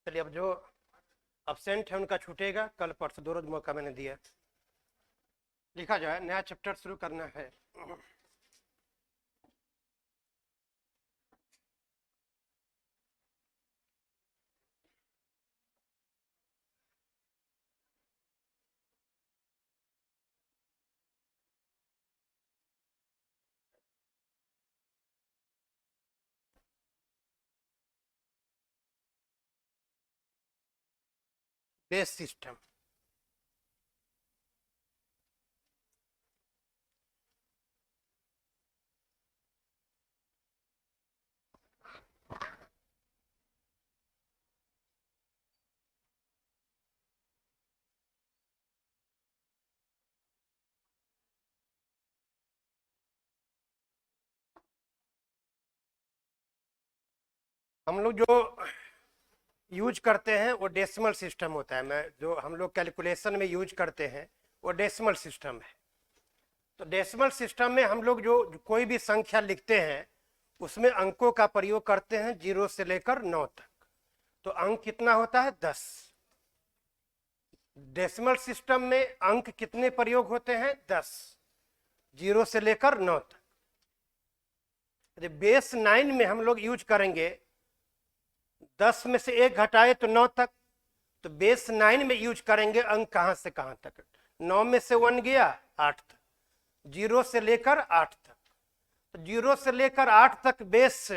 चलिए, अब जो अब्सेंट है उनका छूटेगा, कल परसों 2 रोज मौका मैंने दिया। लिखा जाए, नया चैप्टर शुरू करना है। Base system. हम लोग जो यूज करते हैं वो डेसिमल सिस्टम होता है। मैं जो हम लोग कैलकुलेशन में यूज करते हैं वो डेसिमल सिस्टम है। तो डेसिमल सिस्टम में हम लोग जो कोई भी संख्या लिखते हैं उसमें अंकों का प्रयोग करते हैं 0 से लेकर 9 तक। तो अंक कितना होता है? 10। डेसिमल सिस्टम में अंक कितने प्रयोग होते हैं? 10, 0 से लेकर 9 तक। बेस 9 में हम लोग यूज करेंगे 10 में से 1 घटाए तो 9 तक। तो बेस 9 में यूज करेंगे अंक कहां से कहां तक? 9 में से 1 गया 8 तक, 0 से लेकर 8 तक। तो 0 से लेकर 8 तक बेस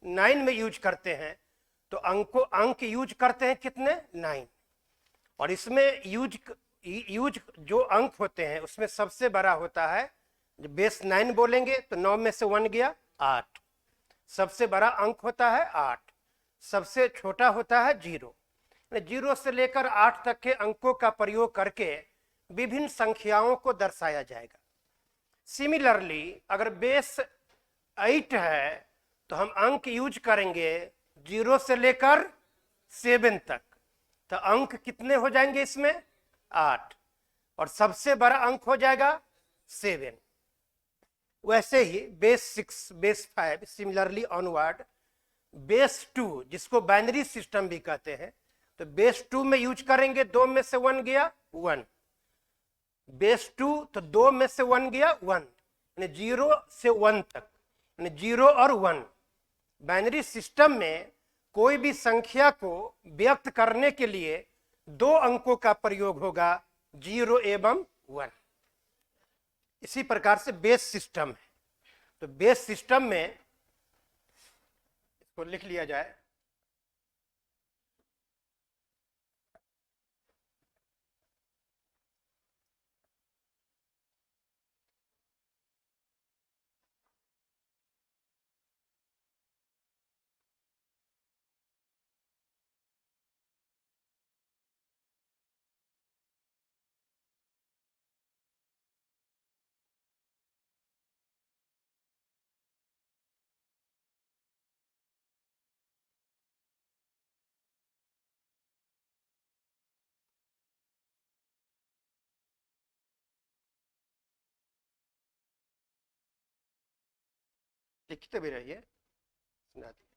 9 में यूज करते हैं। तो अंक यूज करते हैं कितने? 9। और इसमें यूज जो अंक होते हैं उसमें सबसे बड़ा होता है, जब बेस 9 बोलेंगे तो 9 में से 1 गया 8, सबसे बड़ा अंक होता है 8, सबसे छोटा होता है 0। 0 से लेकर 8 तक के अंकों का प्रयोग करके विभिन्न संख्याओं को दर्शाया जाएगा। सिमिलरली अगर बेस 8 है तो हम अंक यूज करेंगे 0 से लेकर 7 तक। तो अंक कितने हो जाएंगे इसमें? 8, और सबसे बड़ा अंक हो जाएगा 7। वैसे ही base 6, base 5, similarly onward. Base 2 जिसको बाइनरी सिस्टम भी कहते हैं, तो बेस 2 में यूज करेंगे 2 में से 1 गया 1, बेस 2 तो 2 में से 1 गया 1, यानी 0 से 1 तक, यानी 0 और 1। बाइनरी सिस्टम में कोई भी संख्या को व्यक्त करने के लिए 2 अंकों का प्रयोग होगा, 0 एवं 1। इसी प्रकार से बेस सिस्टम है। तो बेस सिस्टम में इसको लिख लिया जाए। लिखते भी रहिए, सुना दीजिए।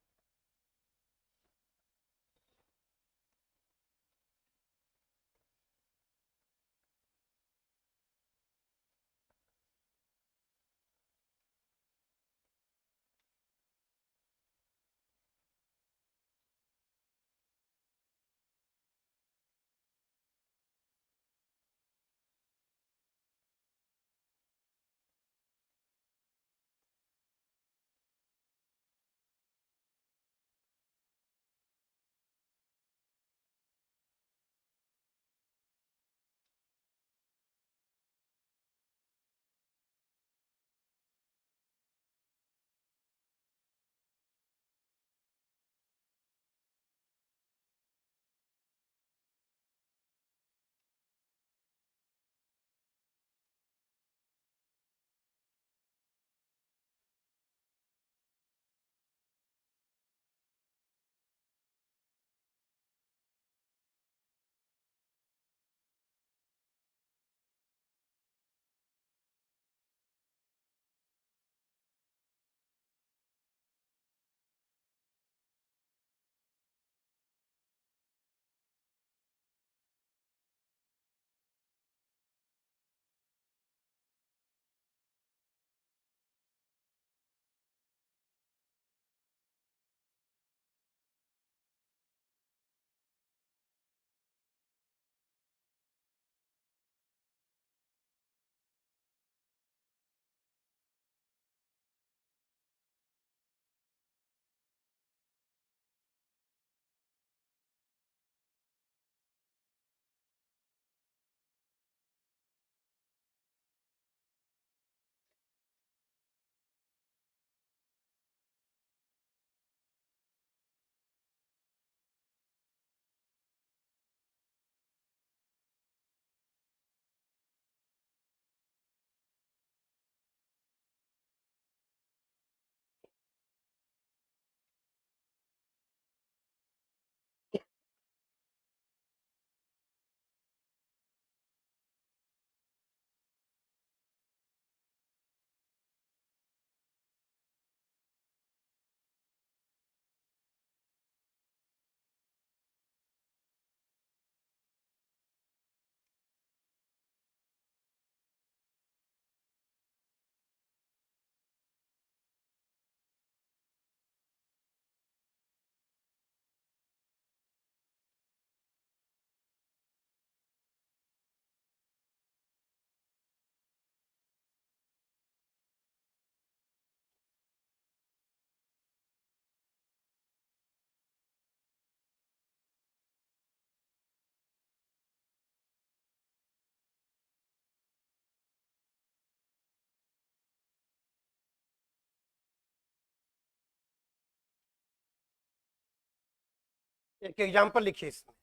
एक एग्जाम्पल लिखिए इसमें,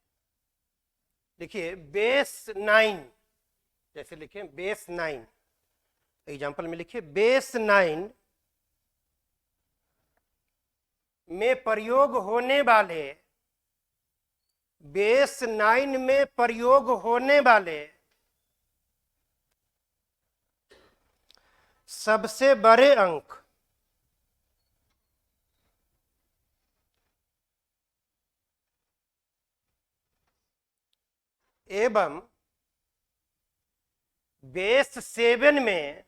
देखिए बेस 9, जैसे लिखे बेस 9, एग्जाम्पल में लिखिए बेस 9 में प्रयोग होने वाले, बेस 9 में प्रयोग होने वाले सबसे बड़े अंक एवं बेस 7 में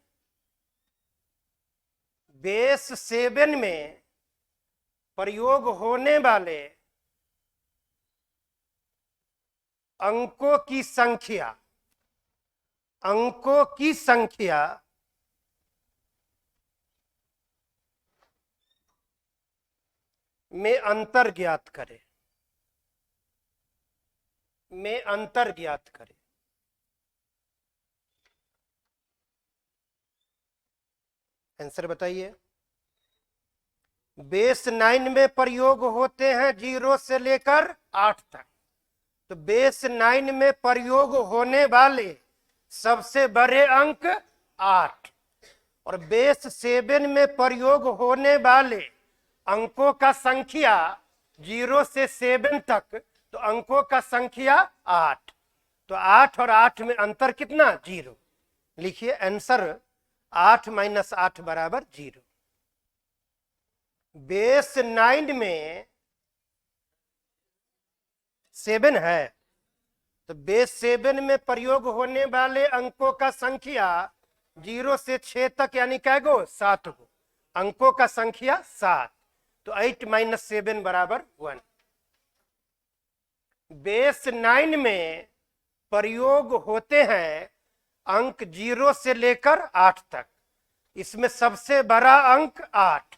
प्रयोग होने वाले अंकों की संख्या में अंतर ज्ञात करें, आंसर बताइए। बेस 9 में प्रयोग होते हैं 0 से लेकर 8 तक, तो बेस 9 में प्रयोग होने वाले सबसे बड़े अंक 8, और बेस 7 में प्रयोग होने वाले अंकों का संख्या 0 से 7 तक, तो अंकों का संख्या 8, तो 8 और 8 में अंतर कितना? 0। लिखिए आंसर 8 - 8 बराबर 0। बेस 9 में 7 है, तो बेस 7 में प्रयोग होने वाले अंकों का संख्या 0 से 6 तक यानी कै गो? 7 गो, अंकों का संख्या 7, तो 8 - 7 बराबर 1। बेस 9 में प्रयोग होते हैं अंक 0 से लेकर 8 तक, इसमें सबसे बड़ा अंक 8,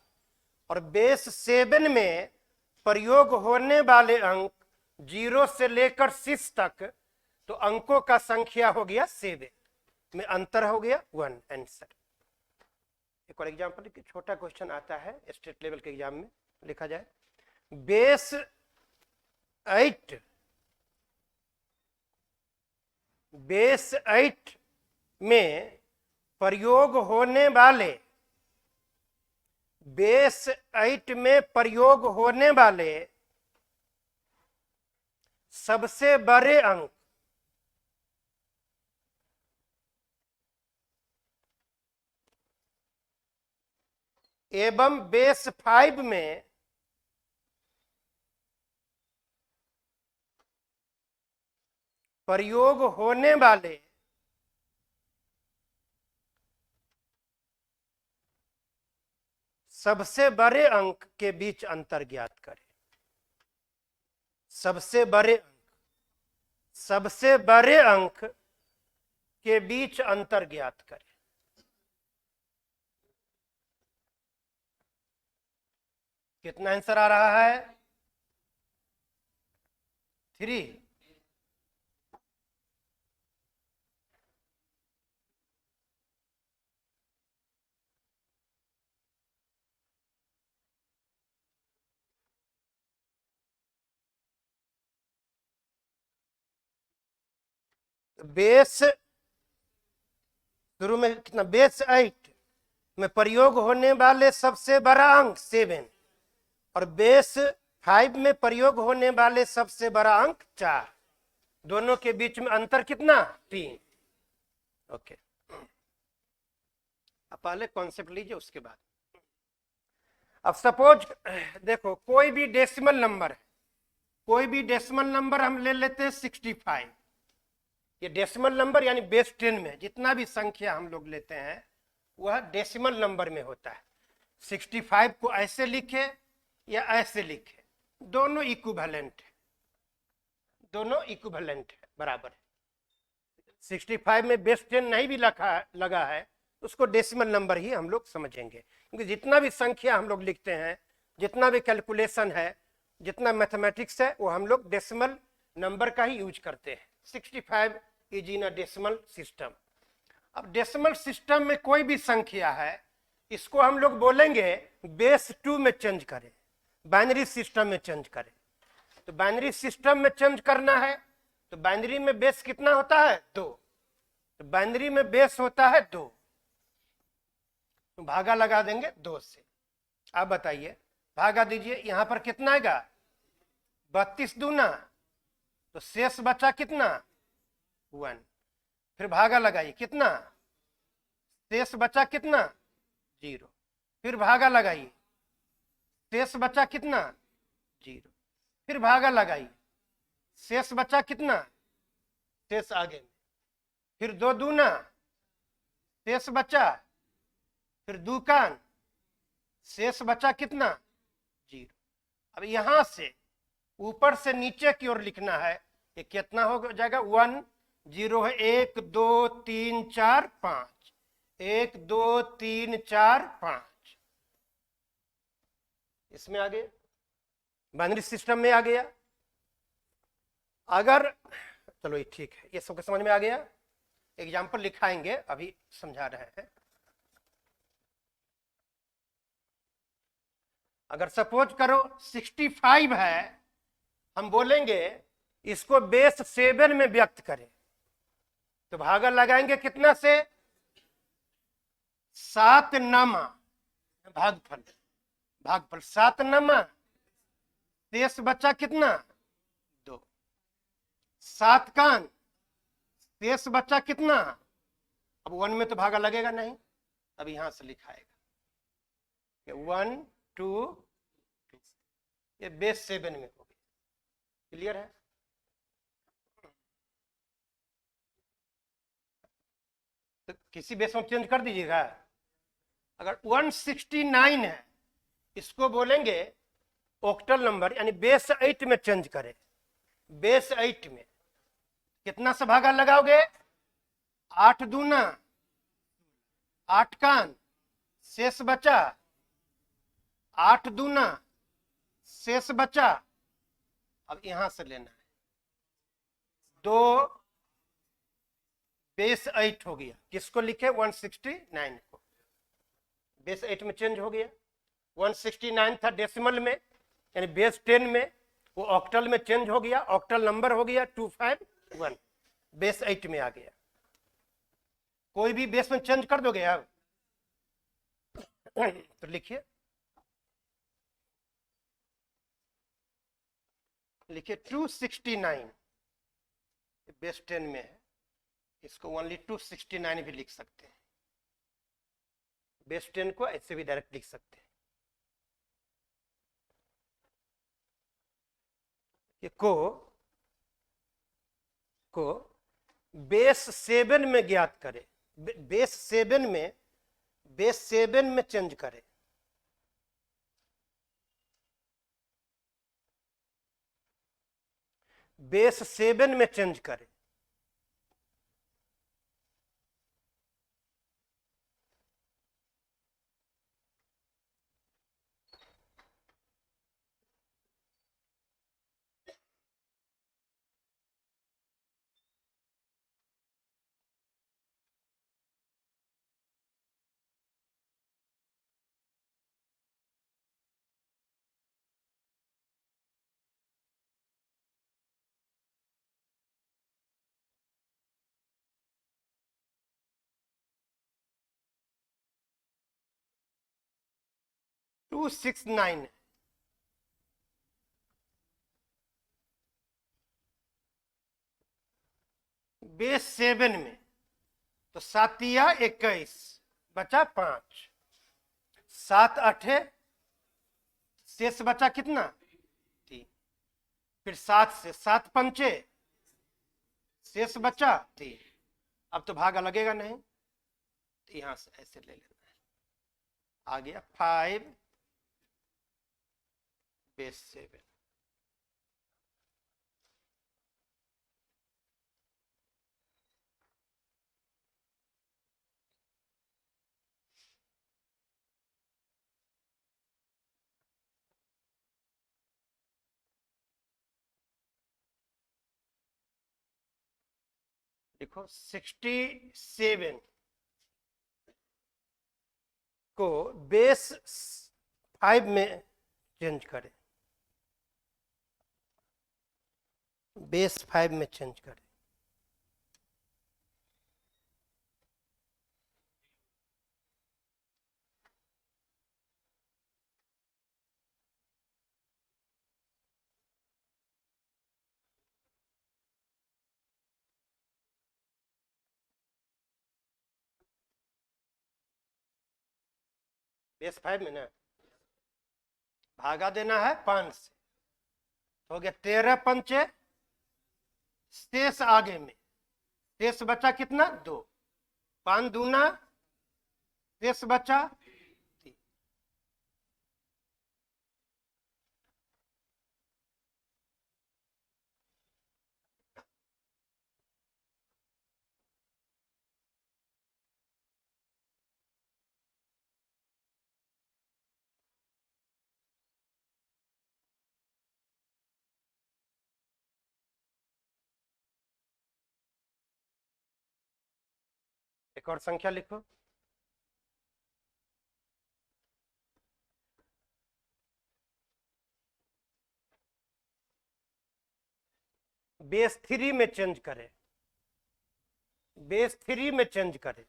और बेस 7 में प्रयोग होने वाले अंक 0 से लेकर 6 तक, तो अंकों का संख्या हो गया 7, में अंतर हो गया 1। आंसर। एक और एग्जाम्पल लिखिए, छोटा क्वेश्चन आता है स्टेट लेवल के एग्जाम में, लिखा जाए बेस 8 में प्रयोग होने वाले, बेस 8 में प्रयोग होने वाले सबसे बड़े अंक एवं बेस 5 में प्रयोग होने वाले सबसे बड़े अंक के बीच अंतर ज्ञात करें। सबसे बड़े अंक के बीच अंतर ज्ञात करें। कितना आंसर आ रहा है? 3। बेस शुरू में कितना? बेस 8 में प्रयोग होने वाले सबसे बड़ा अंक 7, और बेस 5 में प्रयोग होने वाले सबसे बड़ा अंक 4, दोनों के बीच में अंतर कितना? 3। ओके, अब पहले कॉन्सेप्ट लीजिए, उसके बाद अब सपोज देखो कोई भी डेसिमल नंबर है, कोई भी डेसिमल नंबर हम ले लेते हैं 65। ये डेसिमल नंबर यानी बेस 10 में जितना भी संख्या हम लोग लेते हैं वह डेसिमल नंबर में होता है। 65 को ऐसे लिखे या ऐसे लिखे, दोनों इक्विवेलेंट है, बराबर है। 65 में बेस 10 नहीं भी लगा है, उसको डेसिमल नंबर ही हम लोग समझेंगे, क्योंकि जितना भी संख्या हम लोग लिखते हैं, जितना भी कैलकुलेशन है, जितना मैथमेटिक्स है, वो हम लोग डेसिमल नंबर का ही यूज करते हैं। 65 is in a decimal system. अब डेसिमल सिस्टम में कोई भी संख्या है, इसको हम लोग बोलेंगे बेस 2 में चेंज करें, बाइनरी सिस्टम में चेंज करें। तो बाइनरी सिस्टम में चेंज करना है तो बाइनरी में बेस कितना होता है 2, तो बाइनरी में बेस होता है 2, तो भागा लगा देंगे 2 से। आप बताइए भागा दीजिए, यहां पर कितना आएगा 32 दूना, तो शेष बचा कितना 1, फिर भागा लगाइए कितना, शेष बचा कितना 0, फिर भागा लगाइए, शेष बचा कितना 0, फिर भागा लगाइए, शेष बचा कितना, शेष आगे में, फिर 2 दूना, शेष बचा, फिर 2 कान, शेष बचा कितना 0। अब यहां से ऊपर से नीचे की ओर लिखना है, ये कितना हो जाएगा 1 0 है, 1 2 3 4 5, 1 2 3 4 5, इसमें आ गया, बाइनरी सिस्टम में आ गया। अगर चलो ये ठीक है, ये सबको समझ में आ गया। एग्जाम्पल लिखाएंगे, अभी समझा रहे हैं। अगर सपोज करो 65 है, हम बोलेंगे इसको बेस 7 में व्यक्त करें, तो भागा लगाएंगे कितना से 7 नमा, भागफल, भागफल 7 नमा, शेष बचा कितना 2, 7 कान, शेष बचा कितना, अब 1 में तो भागा लगेगा नहीं, अब यहां से लिखाएगा 1 2, ये बेस 7 में हो गया। क्लियर है? तो किसी बेस में चेंज कर दीजिएगा। अगर 169 है, इसको बोलेंगे ऑक्टल नंबर, यानी बेस 8 में चेंज करें। बेस 8 में कितना से भागा लगाओगे 8 दूना, 8 कान, शेष बचा 8 दूना, शेष बचा, अब यहां से लेना है 2, बेस 8 हो गया। किसको लिखे 169 को, बेस 8 में चेंज हो गया। 169 था डेसिमल में, यानी बेस 10 में, वो ऑक्टल में चेंज हो गया, ऑक्टल नंबर हो गया 251, बेस 8 में आ गया। कोई भी बेस में चेंज कर दोगे आप तो लिखिए, लिखिए 269 बेस 10 में है, इसको ओनली 269 भी लिख सकते हैं। बेस 10 को ऐसे भी डायरेक्ट लिख सकते हैं। ये को बेस 7 में ज्ञात करें, बेस 7 में, बेस 7 में चेंज करें। बेस 7 में चेंज करें। टू 269 बेस 7 में, तो 7 21 बचा 5, 7 8 शेष बचा कितना 3, फिर 7 से 7 पंचे शेष बचा 3। अब तो भागा लगेगा नहीं, तो यहां से ऐसे ले लेना है, आ गया 5 बेस 7। देखो 67 को बेस 5 में चेंज करें। बेस 5 में चेंज करें। बेस 5 में ना भागा देना है 5 से, हो गया 13 पंचे, शेष आगे में, शेष बचा कितना 2, 5 दूना, शेष बचा 3। एक और संख्या लिखो। बेस 3 में चेंज करें, बेस 3 में चेंज करें।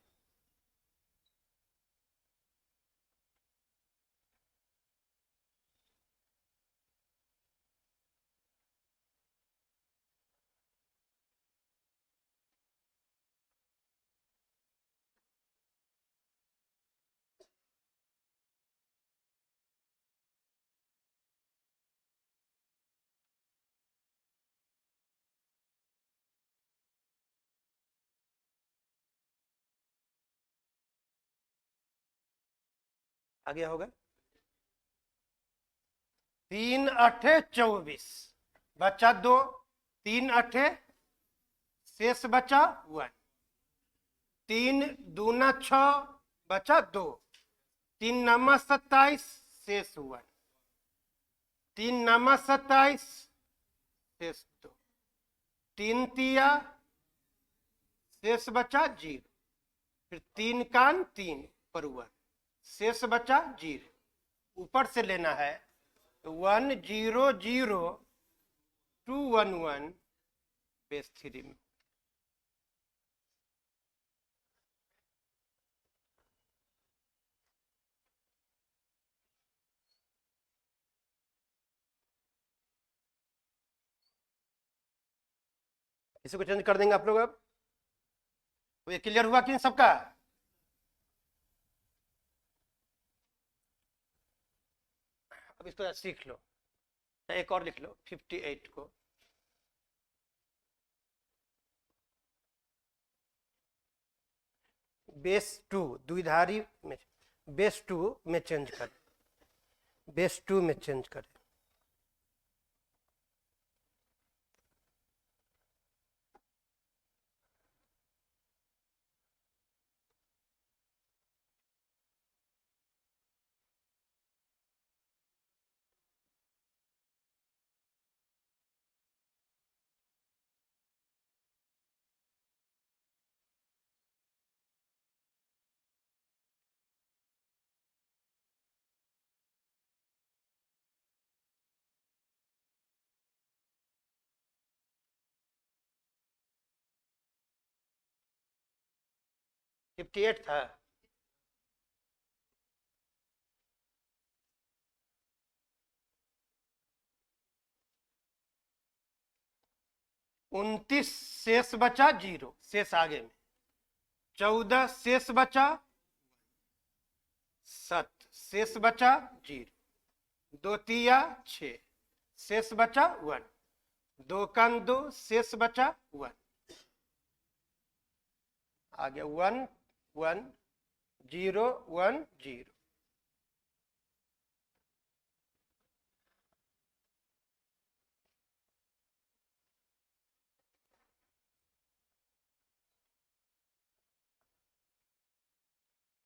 आगे होगा 3 अठे 24, बचा 2, 3 अठे, शेष बचा 1, 3 दूना 6, बचा 2, 3 नमा 27, शेष 1, 3 नमा 27, शेष 2, 3 तिया, शेष बचा 0, फिर 3 कान 3 पर 1, शेष बचा 0, ऊपर से लेना है 1 0 0 2 1 1 बेस 3 में। इसी को चेंज कर देंगे आप लोग। अब ये क्लियर हुआ कि सबका? अब इसको सीख लो, एक और लिख लो 58 को। बेस 2 द्विधारी में, बेस 2 में चेंज करें, बेस 2 में चेंज करें। फिफ्टी एट था। उनतीस शेष बचा 0, शेष आगे में, 14 शेष बचा 7, शेष बचा 0, 2 तिया 6, शेष बचा 1, 2 कान 2, शेष बचा 1, आगे 1 1 0 1 0।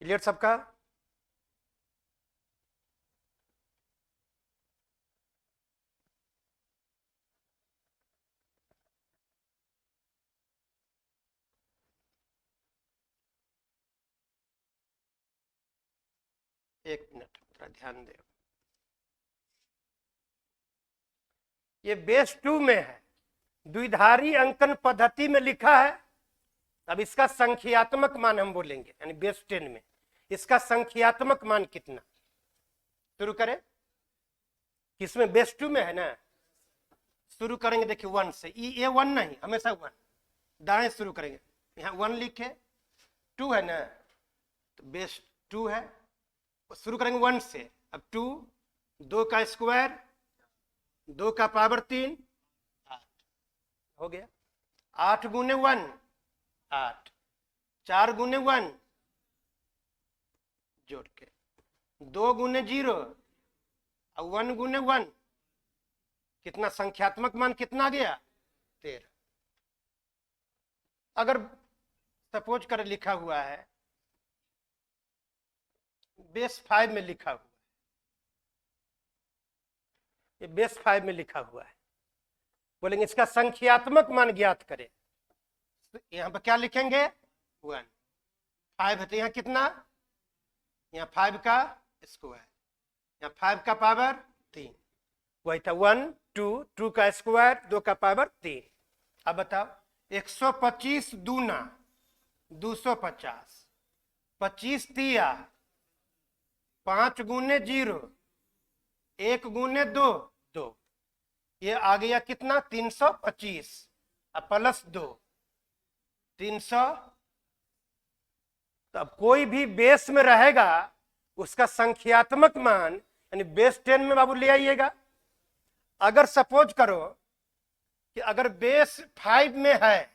क्लियर सबका? एक मिनट थोड़ा ध्यान दे। ये बेस 2 में है, द्विधारी अंकन पद्धति में लिखा है। अब इसका संख्यात्मक मान हम बोलेंगे, यानी बेस 10 में इसका संख्यात्मक मान कितना। शुरू करें, किसमें, बेस 2 में है ना। शुरू करेंगे देखिए 1 से, ये 1 नहीं, हमेशा 1 दाएं शुरू करेंगे। यहाँ 1 लिखे, 2 है ना, तो बेस 2 है। शुरू करेंगे 1 से। अब 2, 2 का स्क्वायर, 2 का पावर 3, 8 हो गया। 8 गुने 1 8, 4 गुने 1 जोड़ के, 2 गुने 0 और 1 गुने 1 कितना, संख्यात्मक मान कितना गया, 13। अगर सपोज कर लिखा हुआ है बेस 5 में लिखा हुआ, ये बेस 5 में लिखा हुआ है, बोलेंगे इसका संख्यात्मक मान ज्ञात करें। यहां पर क्या लिखेंगे, 1। 5 है तो यहाँ कितना, यहाँ 5 का स्क्वायर, यहाँ 5 का पावर 3, वही था 1 2, 2 का स्क्वायर, 2 का पावर 3। अब बताओ 125 दूना 250, 25 तिया 5 गुने 0, 1 गुने 2 2, ये आ गया कितना, 325 अब प्लस 2 300। तो अब कोई भी बेस में रहेगा उसका संख्यात्मक मान यानी बेस 10 में बाबू ले आइएगा। अगर सपोज करो कि अगर बेस 5 में है,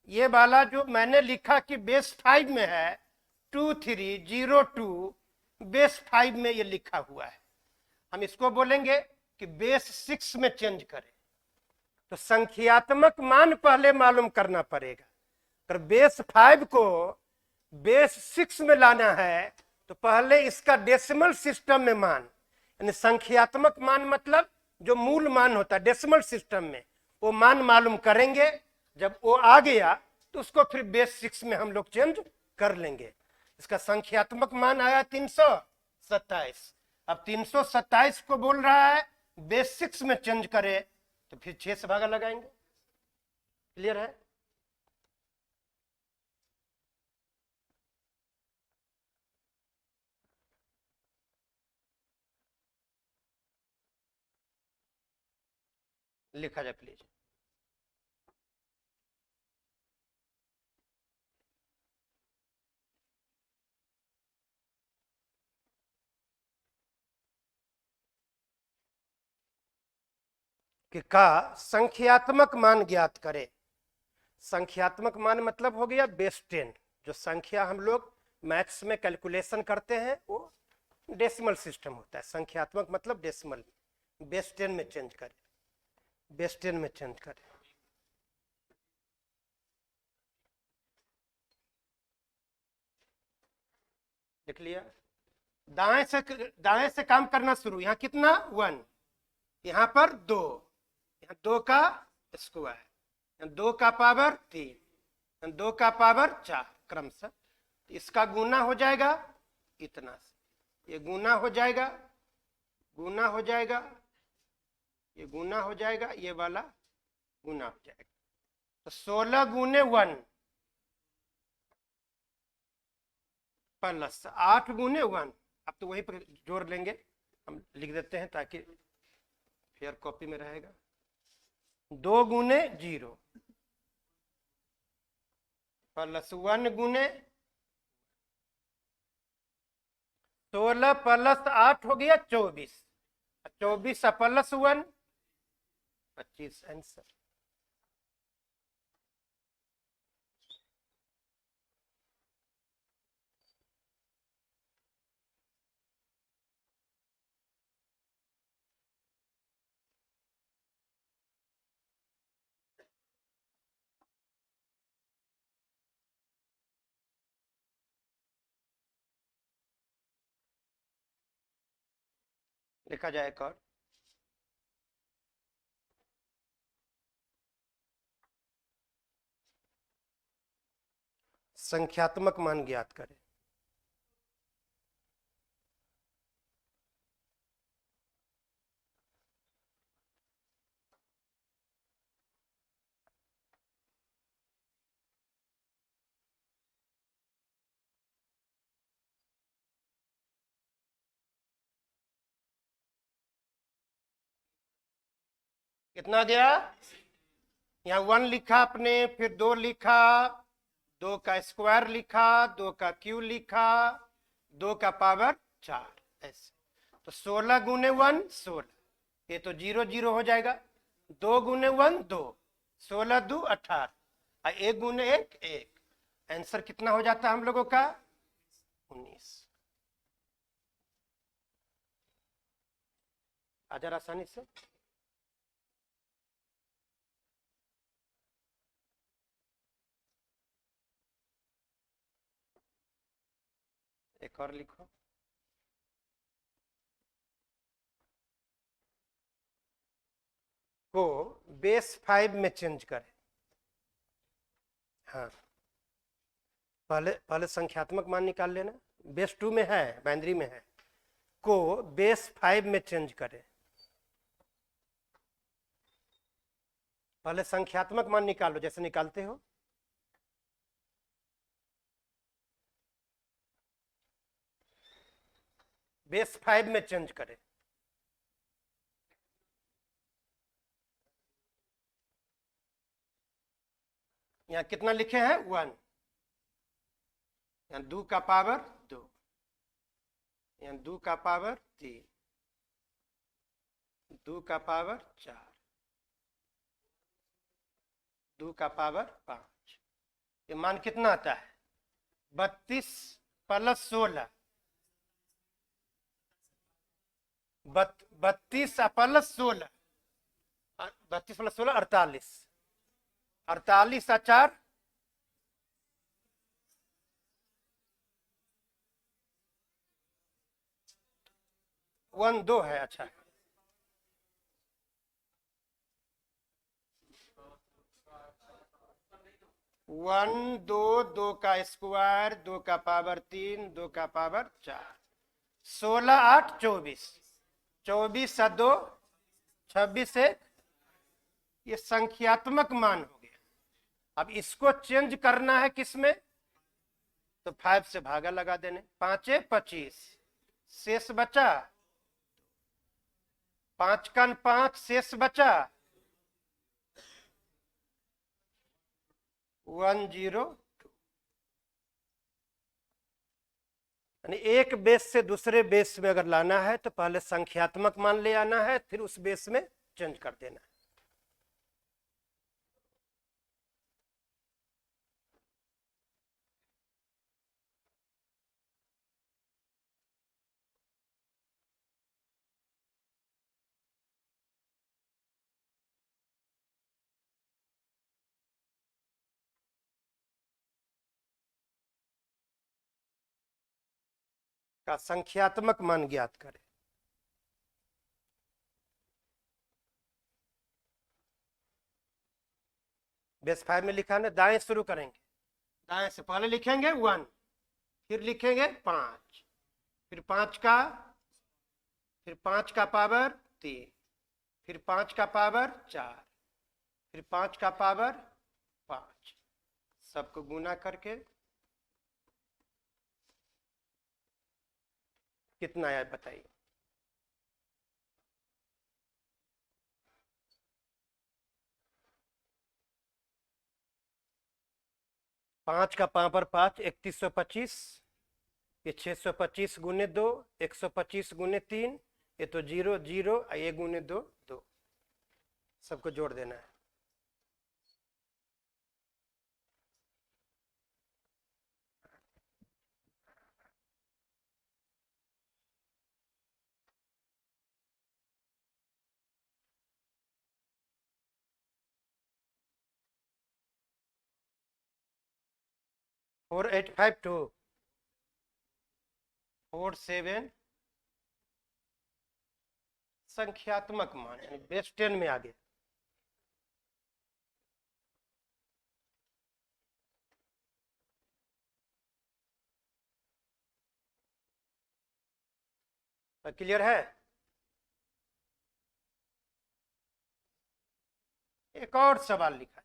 ये वाला जो मैंने लिखा कि बेस 5 में है 2302 बेस 5 में ये लिखा हुआ है, हम इसको बोलेंगे कि बेस 6 में चेंज करें। तो संख्यात्मक मान पहले मालूम करना पड़ेगा। अगर बेस 5 को बेस 6 में लाना है तो पहले इसका डेसिमल सिस्टम में मान, यानी संख्यात्मक मान मतलब जो मूल मान होता है डेसिमल सिस्टम में, वो मान मालूम करेंगे। जब वो आ गया तो उसको फिर बेस 6 में हम लोग चेंज कर लेंगे। इसका संख्यात्मक मान आया 327। अब 327 को बोल रहा है बेस 6 में चेंज करे, तो फिर 6 से भागा लगाएंगे। क्लियर है। लिखा जाए प्लीज। कि का संख्यात्मक मान ज्ञात करे। संख्यात्मक मान मतलब हो गया बेस 10। जो संख्या हम लोग मैथ्स में कैलकुलेशन करते हैं वो डेसिमल सिस्टम होता है। संख्यात्मक मतलब डेसिमल, बेस 10 में चेंज करें, बेस 10 में चेंज करें। लिख लिया। दाएं से काम करना शुरू। यहाँ कितना 1, यहाँ पर 2, यहाँ 2 का स्क्वायर, यहाँ 2 का पावर 3, यहाँ 2 का पावर 4 क्रमशः। इसका गुना हो जाएगा इतना से, ये गुना हो जाएगा, गुना हो जाएगा, ये गुना हो जाएगा, ये वाला गुना हो जाएगा। तो 16 गुने 1 प्लस 8 गुने 1। अब तो वही पर जोड़ लेंगे, हम लिख देते हैं ताकि फेयर कॉपी में रहेगा। 2 गुने 0 प्लस 1 गुने 16 प्लस 8 हो गया 24, 24 प्लस 1 25 आंसर। लिखा जाए एक और। संख्यात्मक मान ज्ञात करें। कितना गया? यहाँ 1 लिखा आपने, फिर 2 लिखा, 2 का स्क्वायर लिखा, 2 का क्यू लिखा, 2 का पावर 4, ऐसे। तो 16 गुने 1 16, ये तो 0 0 हो जाएगा। 2 गुने 1 2, 16 2 18, और 1 गुने 1 1। आंसर कितना हो जाता है हम लोगों का? 19। आ जरा आसानी से। एक और लिखो। को बेस 5 में चेंज करें। हाँ, पहले पहले संख्यात्मक मान निकाल लेना। बेस 2 में है, बाइनरी में है। को बेस 5 में चेंज करें। पहले संख्यात्मक मान निकालो, जैसे निकालते हो। बेस 5 में चेंज करें। यहाँ कितना लिखे हैं? 1। यहाँ 2 का पावर 2, यहाँ 2 का पावर 3, 2 का पावर 4, 2 का पावर 5। ये मान कितना आता है? 32 प्लस 16, 32 प्लस 16, 32 प्लस 16 48, 48 और 4 1 2 है। अच्छा, 1 2, 2 का स्क्वायर, 2 का पावर 3, 2 का पावर 4, 16 8 24, 24 और 2 26 1। ये संख्यात्मक मान हो गया। अब इसको चेंज करना है किसमें? तो 5 से भागा लगा देने। 5 25, शेष बचा 5 का 5, शेष बचा 102। यानी एक बेस से दूसरे बेस में अगर लाना है तो पहले संख्यात्मक मान ले आना है, फिर उस बेस में चेंज कर देना है। का संख्यात्मक मान ज्ञात करें। बेस 5 में लिखा ना, दाएं शुरू करेंगे। दाएं से पहले लिखेंगे 1, फिर लिखेंगे 5, फिर 5 का, फिर 5 का पावर 3, फिर 5 का पावर 4, फिर 5 का पावर 5, सबको गुना करके कितना आया बताइए। पांच का पावर 5 3125, ये 625 गुने 2, 125 गुने 3, ये तो 0 0, ये गुने 2 2, सबको जोड़ देना है। फोर 852 4 7, संख्यात्मक मान यानी बेस 10 में आ गया। क्लियर है? एक और सवाल लिखा जाए।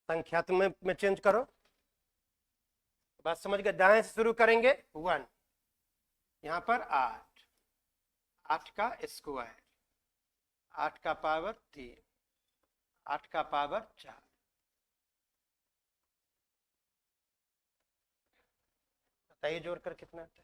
संख्यात्मक में चेंज करो। बात समझ गए। दाएं से शुरू करेंगे 1, यहां पर 8, 8 का स्क्वायर, 8 का पावर 3, 8 का पावर 4। बताइए जोड़कर कितना आता है?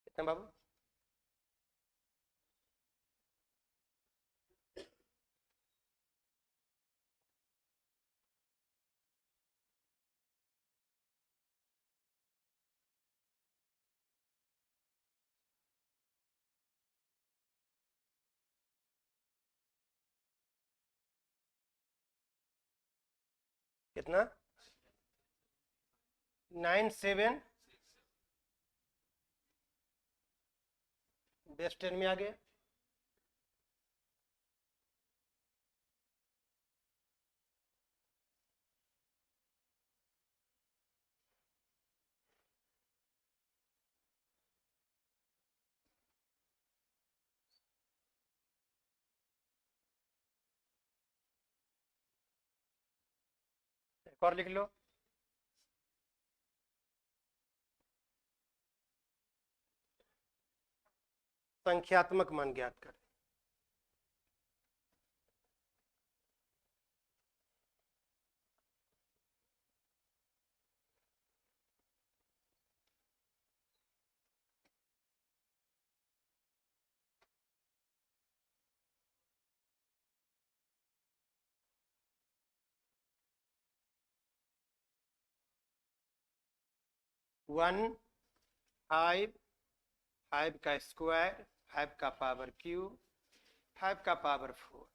कितना बाबू? कितना? 97 बेस 10 में आ गया। एक और लिख लो। संख्यात्मक मान ज्ञात करें। वन, 5, 5 का स्क्वायर, 5 का पावर क्यूब, 5 का पावर 4।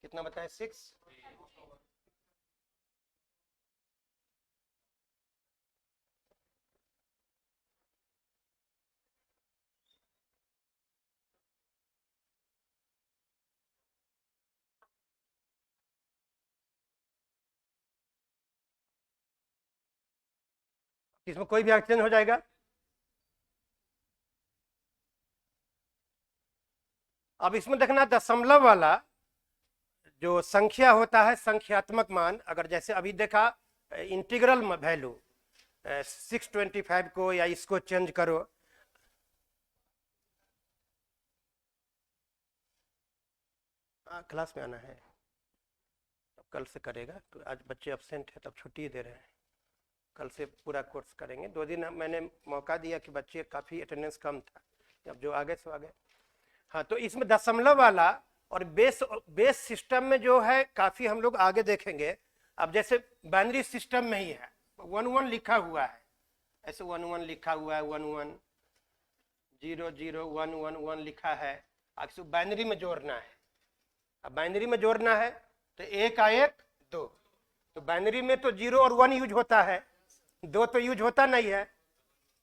कितना बताए? 6। इसमें कोई भी एक्सचेंज हो जाएगा। अब इसमें देखना दशमलव वाला जो संख्या होता है, संख्यात्मक मान, अगर जैसे अभी देखा इंटीग्रल वैल्यू 625 को या इसको चेंज करो। क्लास में आना है, अब कल से करेगा, तो आज बच्चे अब्सेंट है तब छुट्टी दे रहे हैं। कल से पूरा कोर्स करेंगे। 2 दिन मैंने मौका दिया कि बच्चे काफ़ी अटेंडेंस कम था, अब जो आ गए सो आ गए। हाँ, तो इसमें दशमलव वाला और बेस सिस्टम में जो है काफ़ी हम लोग आगे देखेंगे। अब जैसे बाइनरी सिस्टम में ही है, 1 1 लिखा हुआ है, ऐसे 1 1 लिखा हुआ है, 1 1 0 0 1 1 1 लिखा है। अब इसको बाइनरी में जोड़ना है। अब बाइनरी में जोड़ना है तो 1 का 1 2, तो बाइनरी में तो 0 और 1 यूज होता है, 2 तो यूज होता नहीं है।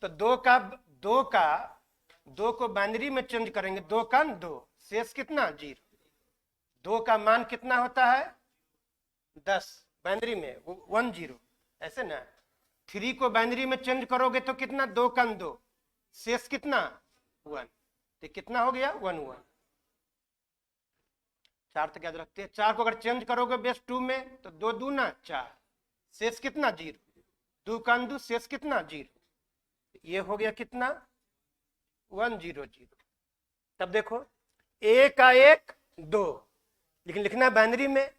तो 2 को बाइनरी में चेंज करेंगे, 2 का 2, शेष कितना? 0। 2 का मान कितना होता है? 10, बाइनरी में 1 0, ऐसे ना। 3 को बाइनरी में चेंज करोगे तो कितना? 2 का 2, शेष कितना? 1। तो कितना हो गया? 1 1। 4 तक याद रखते हैं। 4 को अगर चेंज करोगे बेस 2 में तो 2 दूना 4, शेष कितना? 0। 2 का 2, शेष कितना? 0। ये हो गया कितना? 1 0 0। तब देखो 1 का 1 2, लेकिन लिखना है बाइनरी में,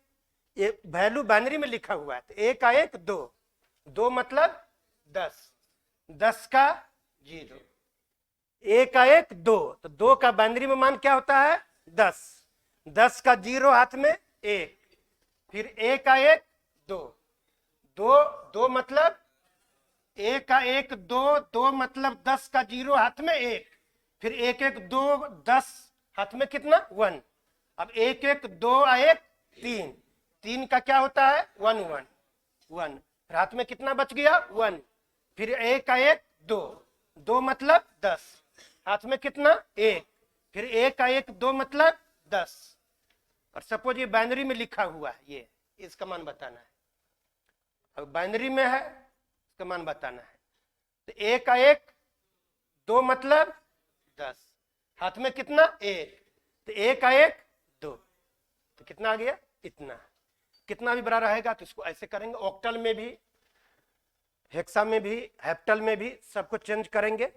ये वैल्यू बाइनरी में लिखा हुआ है। तो 1 का 1 2, 2 मतलब 10, 10 का 0। 1 का 1 2, तो 2 का बाइनरी में मान क्या होता है? 10, 10 का 0 हाथ में 1, फिर ए का एक दो, दो दो मतलब ए का एक दो, दो मतलब 10 का जीरो हाथ में एक, फिर एक एक दो 10 हाथ में कितना 1। अब एक एक दो एक तीन, तीन का क्या होता है 1 1 1, फिर हाथ में कितना बच गया 1, फिर एक का एक दो, दो मतलब 10 हाथ में कितना एक, फिर एक का एक दो मतलब 10। और सपोज ये बाइनरी में लिखा हुआ है, ये इसका मान बताना है। अब बाइनरी में है, इसका मान बताना है। तो एक का एक दो मतलब 10, हाथ में कितना एक, तो एक का एक दो, तो कितना आ गया इतना। कितना भी बड़ा रहेगा तो इसको ऐसे करेंगे, ऑक्टल में भी, हेक्सा में भी, हेप्टल में भी सबको चेंज करेंगे।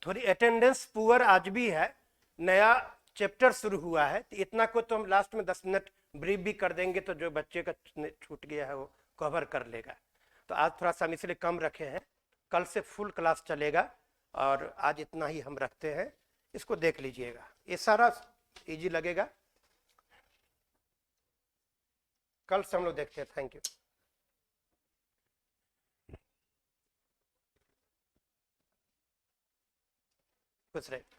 थोड़ी अटेंडेंस पुअर आज भी है, नया चैप्टर शुरू हुआ है, तो इतना को तो हम लास्ट में 10 मिनट ब्रीफ भी कर देंगे, तो जो बच्चे का छूट गया है वो कवर कर लेगा। तो आज थोड़ा सा हम इसलिए कम रखे हैं, कल से फुल क्लास चलेगा, और आज इतना ही हम रखते हैं। इसको देख लीजिएगा, ये सारा इजी लगेगा। कल से हम लोग देखते हैं। Thank you. खुश रहे।